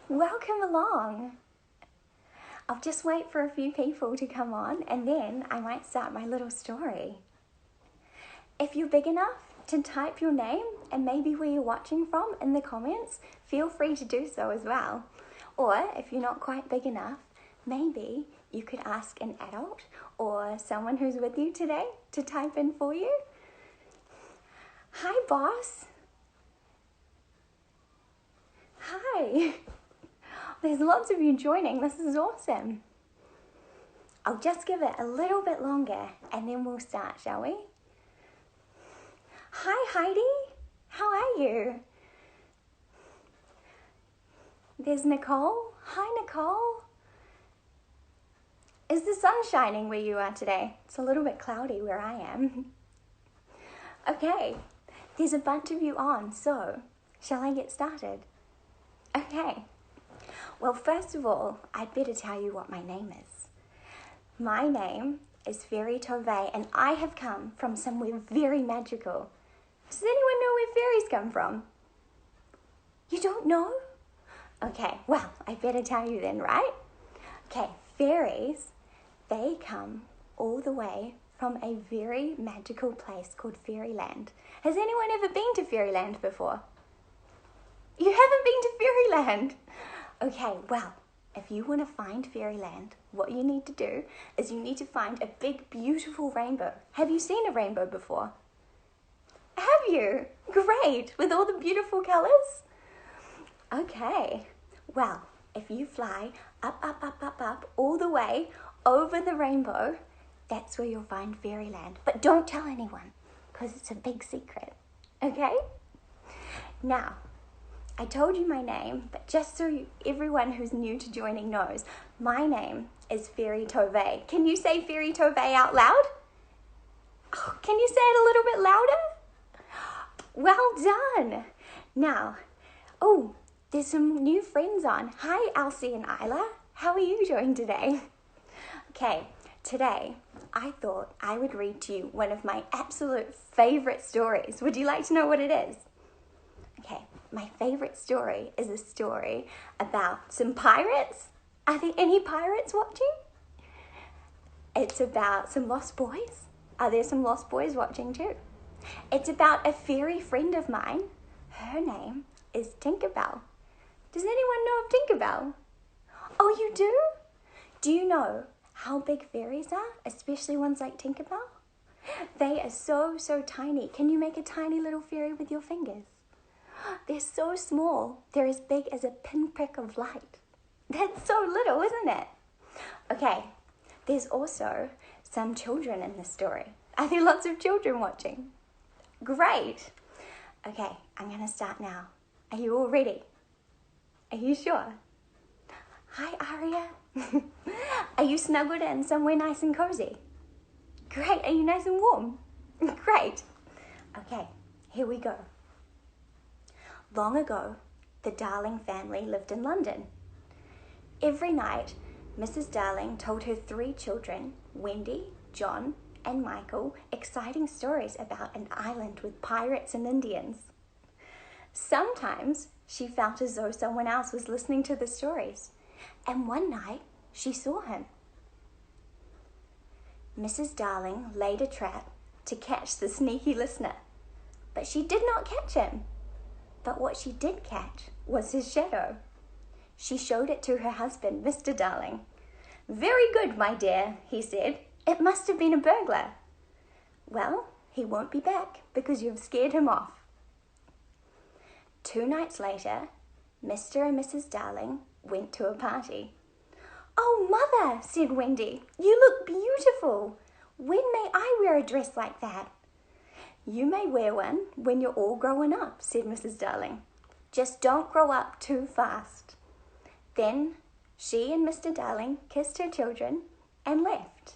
welcome along. I'll just wait for a few people to come on and then I might start my little story. If you're big enough to type your name and maybe where you're watching from in the comments, feel free to do so as well. Or if you're not quite big enough, maybe you could ask an adult or someone who's with you today to type in for you. Hi, boss. Hi. There's lots of you joining. This is awesome. I'll just give it a little bit longer and then we'll start, shall we? Hi, Heidi. How are you? There's Nicole. Hi, Nicole. Is the sun shining where you are today? It's a little bit cloudy where I am. Okay, there's a bunch of you on, so shall I get started? Okay. Well, first of all, I'd better tell you what my name is. My name is Fairy Tove, and I have come from somewhere very magical. Does anyone know where fairies come from? You don't know? Okay, well, I better tell you then, right? Okay, fairies, they come all the way from a very magical place called Fairyland. Has anyone ever been to Fairyland before? You haven't been to Fairyland? Okay, well, if you want to find Fairyland, what you need to do is you need to find a big, beautiful rainbow. Have you seen a rainbow before? Have you? Great, with all the beautiful colors? Okay, well, if you fly up, all the way over the rainbow, that's where you'll find Fairyland. But don't tell anyone, because it's a big secret, okay? Now, I told you my name, but just so everyone who's new to joining knows, my name is Fairy Tove. Can you say Fairy Tove out loud? Oh, can you say it a little bit louder? Well done. Now, there's some new friends on. Hi, Elsie and Isla. How are you doing today? Okay, today I thought I would read to you one of my absolute favorite stories. Would you like to know what it is? Okay, my favorite story is a story about some pirates. Are there any pirates watching? It's about some lost boys. Are there some lost boys watching too? It's about a fairy friend of mine. Her name is Tinkerbell. Does anyone know of Tinkerbell? Oh, you do? Do you know how big fairies are, especially ones like Tinkerbell? They are so tiny. Can you make a tiny little fairy with your fingers? They're so small. They're as big as a pinprick of light. That's so little, isn't it? Okay, there's also some children in this story. Are there lots of children watching? Great. Okay, I'm going to start now. Are you all ready? Are you sure? Hi, Aria. Are you snuggled in somewhere nice and cozy? Great. Are you nice and warm? Great. Okay, here we go. Long ago, the Darling family lived in London. Every night, Mrs. Darling told her 3 children, Wendy, John, and Michael, exciting stories about an island with pirates and Indians. Sometimes she felt as though someone else was listening to the stories, and one night she saw him. Mrs. Darling laid a trap to catch the sneaky listener, but she did not catch him. But what she did catch was his shadow. She showed it to her husband, Mr. Darling. "Very good, my dear," he said. "It must have been a burglar." "Well, he won't be back because you've scared him off." 2 nights later, Mr. and Mrs. Darling went to a party. "Oh, Mother," said Wendy, "you look beautiful. When may I wear a dress like that?" "You may wear one when you're all grown up," said Mrs. Darling. "Just don't grow up too fast." Then she and Mr. Darling kissed her children and left.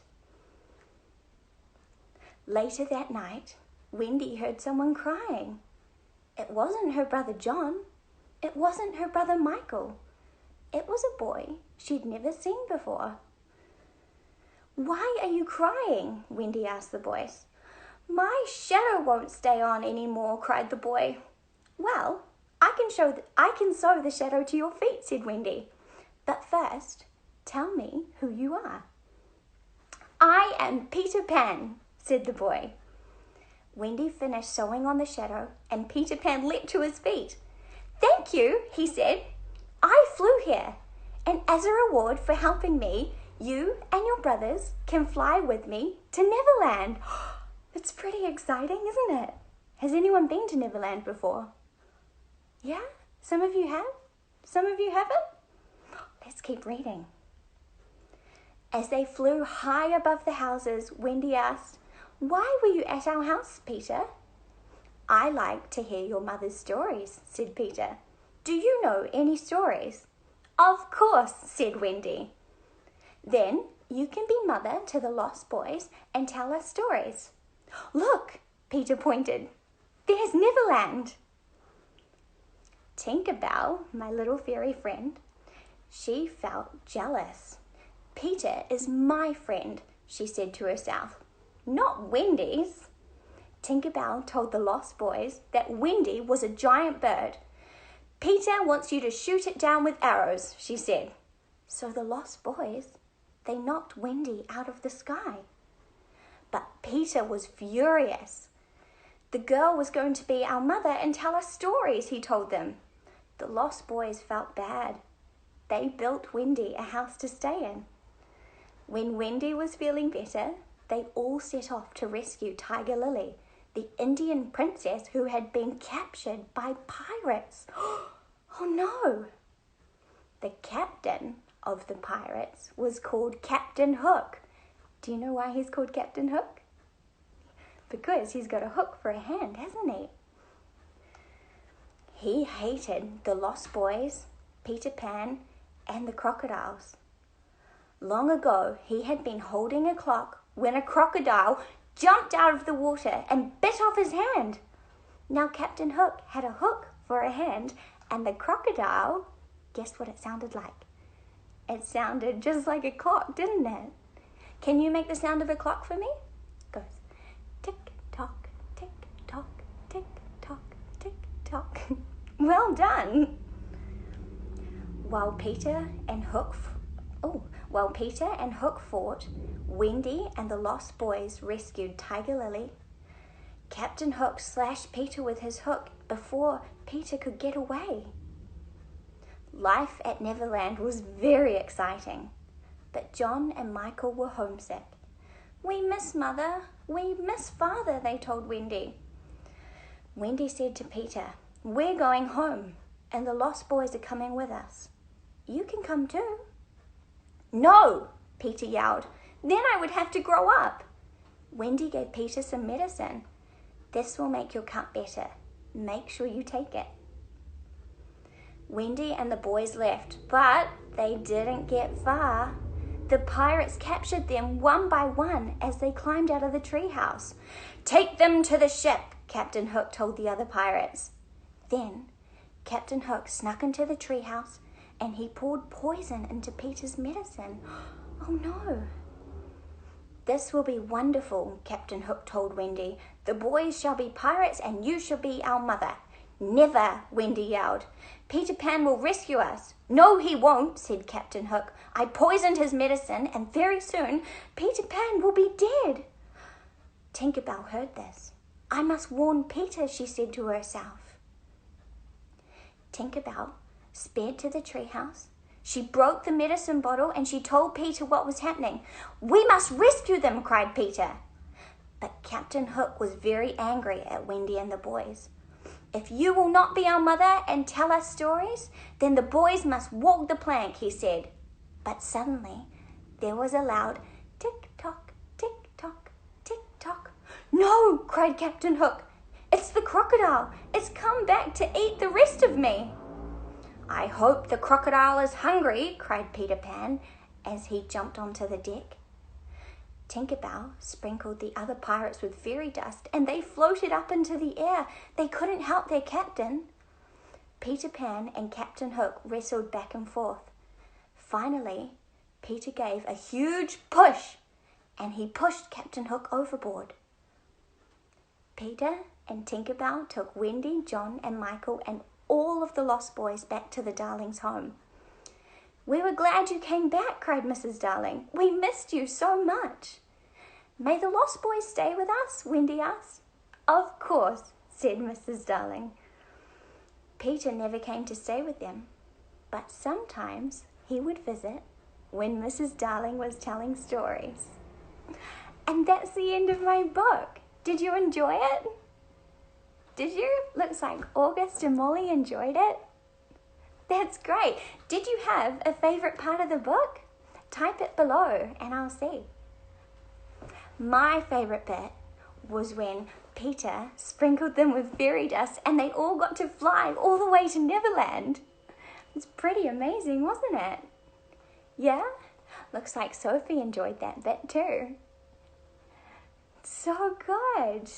Later that night, Wendy heard someone crying. It wasn't her brother John. It wasn't her brother Michael. It was a boy she'd never seen before. "Why are you crying?" Wendy asked the boys. "My shadow won't stay on anymore," cried the boy. "Well, I can sew the shadow to your feet, said Wendy. But first, tell me who you are. I am Peter Pan, said the boy. Wendy finished sewing on the shadow and Peter Pan leapt to his feet. Thank you, he said. I flew here, and as a reward for helping me, you and your brothers can fly with me to Neverland. It's pretty exciting, isn't it? Has anyone been to Neverland before? Yeah? Some of you have? Some of you haven't? Let's keep reading. As they flew high above the houses, Wendy asked, Why were you at our house, Peter? I like to hear your mother's stories, said Peter. Do you know any stories? Of course, said Wendy. Then you can be mother to the lost boys and tell us stories. Look, Peter pointed. There's Neverland. Tinkerbell, my little fairy friend, she felt jealous. Peter is my friend, she said to herself, not Wendy's. Tinkerbell told the lost boys that Wendy was a giant bird. Peter wants you to shoot it down with arrows, she said. So the lost boys, they knocked Wendy out of the sky. But Peter was furious. The girl was going to be our mother and tell us stories, he told them. The lost boys felt bad. They built Wendy a house to stay in. When Wendy was feeling better, they all set off to rescue Tiger Lily, the Indian princess who had been captured by pirates. Oh no! The captain of the pirates was called Captain Hook. Do you know why he's called Captain Hook? Because he's got a hook for a hand, hasn't he? He hated the Lost Boys, Peter Pan, and the crocodiles. Long ago, he had been holding a clock when a crocodile jumped out of the water and bit off his hand. Now Captain Hook had a hook for a hand, and the crocodile, guess what it sounded like? It sounded just like a clock, didn't it? Can you make the sound of a clock for me? It goes tick-tock, tick-tock, tick-tock, tick-tock. Well done. While Peter and Hook fought, Wendy and the Lost Boys rescued Tiger Lily. Captain Hook slashed Peter with his hook before Peter could get away. Life at Neverland was very exciting, but John and Michael were homesick. We miss Mother, we miss Father, they told Wendy. Wendy said to Peter, We're going home, and the Lost Boys are coming with us. You can come too. No, Peter yelled. Then I would have to grow up. Wendy gave Peter some medicine. This will make your cut better. Make sure you take it. Wendy and the boys left, but they didn't get far. The pirates captured them one by one as they climbed out of the treehouse. Take them to the ship, Captain Hook told the other pirates. Then Captain Hook snuck into the treehouse and he poured poison into Peter's medicine. Oh no. This will be wonderful, Captain Hook told Wendy. The boys shall be pirates and you shall be our mother. Never, Wendy yelled. Peter Pan will rescue us. No, he won't, said Captain Hook. I poisoned his medicine and very soon Peter Pan will be dead. Tinkerbell heard this. I must warn Peter, she said to herself. Tinkerbell sped to the treehouse. She broke the medicine bottle and she told Peter what was happening. We must rescue them, cried Peter. But Captain Hook was very angry at Wendy and the boys. If you will not be our mother and tell us stories, then the boys must walk the plank, he said. But suddenly there was a loud tick-tock, tick-tock, tick-tock. No, cried Captain Hook. It's the crocodile. It's come back to eat the rest of me. I hope the crocodile is hungry, cried Peter Pan as he jumped onto the deck. Tinkerbell sprinkled the other pirates with fairy dust and they floated up into the air. They couldn't help their captain. Peter Pan and Captain Hook wrestled back and forth. Finally, Peter gave a huge push and he pushed Captain Hook overboard. Peter and Tinkerbell took Wendy, John and Michael and all of the lost boys back to the Darlings' home. "We were glad you came back," cried Mrs. Darling. "We missed you so much." "May the lost boys stay with us?" Wendy asked. "Of course," said Mrs. Darling. Peter never came to stay with them, but sometimes he would visit when Mrs. Darling was telling stories. And that's the end of my book. Did you enjoy it? Did you? Looks like August and Molly enjoyed it. That's great. Did you have a favorite part of the book? Type it below and I'll see. My favorite bit was when Peter sprinkled them with fairy dust and they all got to fly all the way to Neverland. It's pretty amazing, wasn't it? Yeah? Looks like Sophie enjoyed that bit too. So good.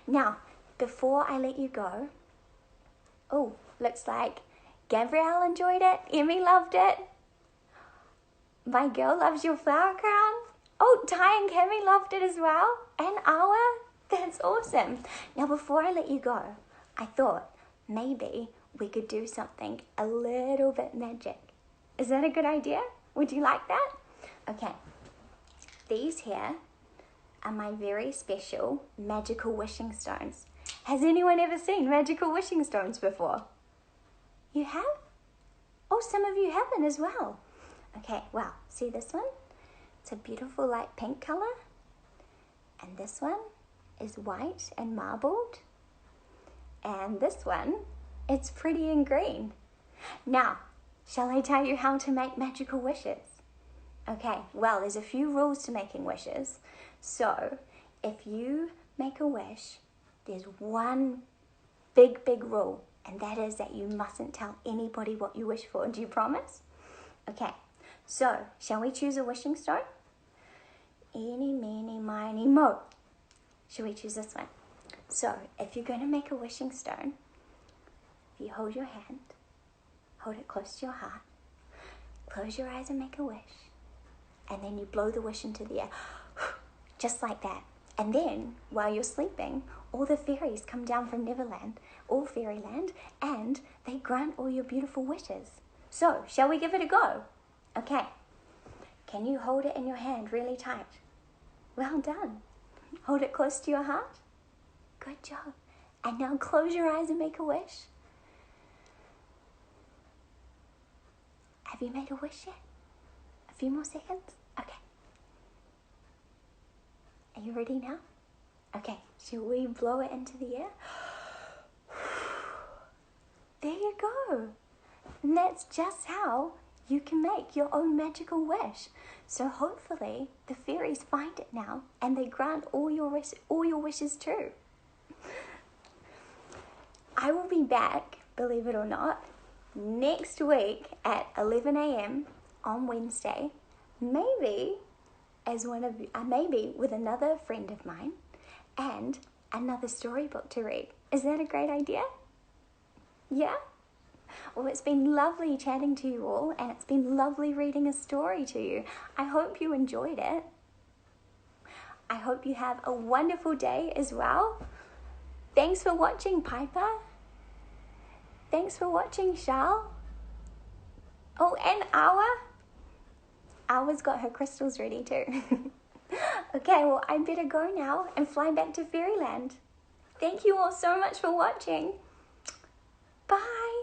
Now, before I let you go, looks like Gabrielle enjoyed it. Emmy loved it. My girl loves your flower crown. Ty and Cammy loved it as well. And Awa. That's awesome. Now, before I let you go, I thought maybe we could do something a little bit magic. Is that a good idea? Would you like that? Okay. These here are my very special magical wishing stones. Has anyone ever seen magical wishing stones before? You have? Some of you haven't as well. Okay, well, see this one? It's a beautiful light pink color. And this one is white and marbled. And this one, it's pretty and green. Now, shall I tell you how to make magical wishes? Okay, well, there's a few rules to making wishes. So, if you make a wish, there's one big rule, and that is that you mustn't tell anybody what you wish for. Do you promise? Okay, so, shall we choose a wishing stone? Eeny, meeny, miny, mo. Shall we choose this one? So, if you're going to make a wishing stone, if you hold your hand, hold it close to your heart, close your eyes and make a wish, and then you blow the wish into the air, just like that. And then, while you're sleeping, all the fairies come down from Neverland, all fairyland, and they grant all your beautiful wishes. So, shall we give it a go? Okay. Can you hold it in your hand really tight? Well done. Hold it close to your heart. Good job. And now close your eyes and make a wish. Have you made a wish yet? A few more seconds? Okay. Are you ready now? Okay, shall we blow it into the air? There you go. And that's just how you can make your own magical wish. So hopefully the fairies find it now and they grant all your wishes too. I will be back, believe it or not, next week at 11 a.m. on Wednesday, maybe with another friend of mine and another storybook to read. Is that a great idea? Yeah? Well, it's been lovely chatting to you all, and it's been lovely reading a story to you. I hope you enjoyed it. I hope you have a wonderful day as well. Thanks for watching, Piper. Thanks for watching, Charles. And Awa. Awa's got her crystals ready too. Okay, well, I better go now and fly back to Fairyland. Thank you all so much for watching. Bye.